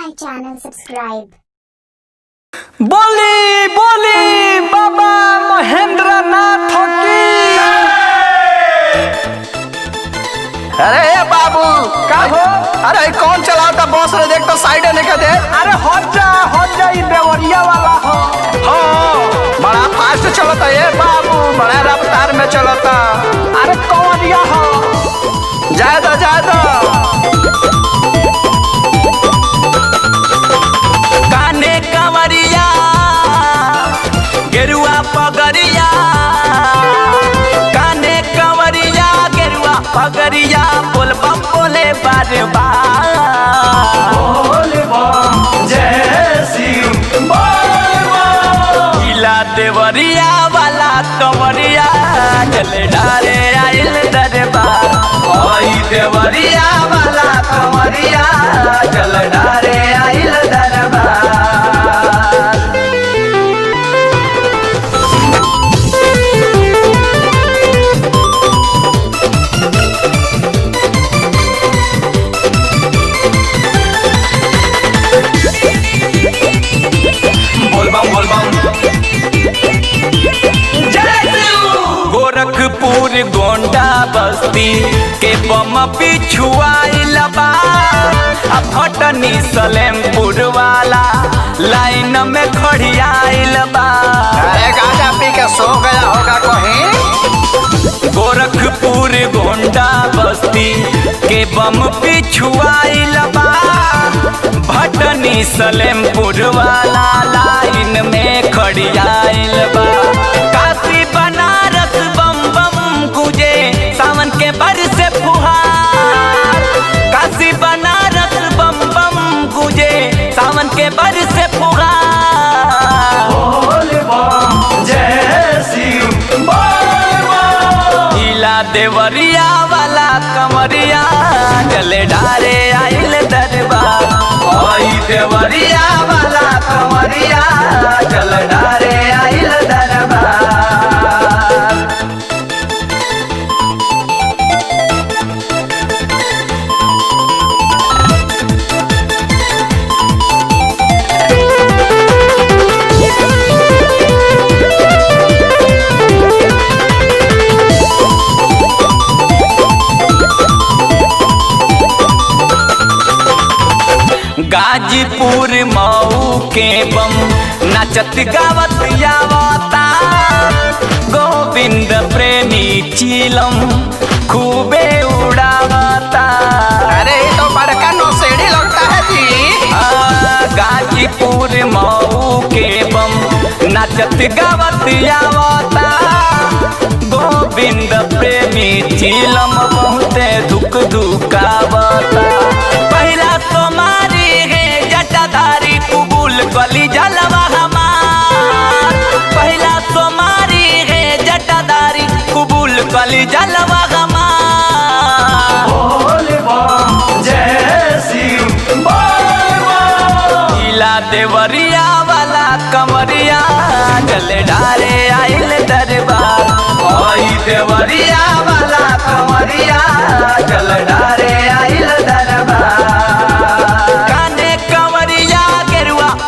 my channel, subscribe. बोली बोली बाबा महेंद्र नाथ की। अरे बाबू का हो? अरे कौन चलाता बस रे? देख तो साइड नहीं दे। अरे हट जा ई देवरिया वाला हो। हाँ बड़ा फास्ट चलता ये बाबू, बड़ा रफ्तार में चलता। अरे कौनिया हो? ज्यादा काने कंवरिया गेरुआ पगरिया, काने कंवरिया गेरुआ पगरिया, बोल बम बोले बार बार, बोल बम जय शिव बोल बम। गीला देवरिया वाला कंवरिया चल डारे आइल दरबार, ओई देवरिया वाला कंवरिया चल डारे आइल दरबार। गोरखपुर गोंडा बस्ती के बम पिछुआइल बा, भटनी सलेमपुर वाला लाइन में खड़ियाइल बा। अरे गाजा पी के सो गया होगा कहीं। गोरखपुर गोंडा बस्ती के बम पिछुआइल बा, भटनी सलेमपुर वाला लाइन में खड़ियाइल बा। काशी बनारस बम बम गुजे सावन के बरसे फुहार, काशी बनारस बम बम गुजे सावन के बरसे फुहार, बोल बम जय शिव बोल बम। गीला देवरिया वाला कंवरिया चले डारे आइल दरबार, ओई देवरिया वाला कंवरिया चल डारे आइल दरबार। गाजीपुर मऊ के बम नाचत गावत आवता, गोविंद प्रेमी चीलम खूबे उड़ावता। अरे तो बड़का नौसेड़ी लगता है जी। गाजीपुर मऊ के बम नाचत गावत आवता, गोविंद प्रेमी चीलम बहुते दुख दुखावता। पहला तुम्हारी जटाधारी कुबुल कली जलवा हमार, पहला तुम्हारी है जटाधारी कुबुल कली जलवा हमार, बोल बम जय शिव बोल बम। गीला देवरिया वाला कंवरिया चल डारे आइल दरबार, ओई देवरिया वाला कंवरिया चल डारे आइल दरबार।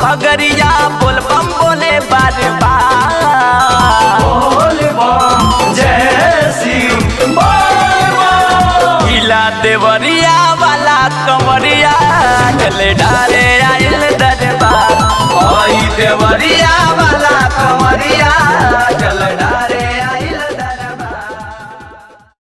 पगरिया बोल बम बोले बार बार, बोल बम जय शिव बोल बम। गीला देवरिया वाला कंवरिया चल डारे आइल दरबार, ओई देवरिया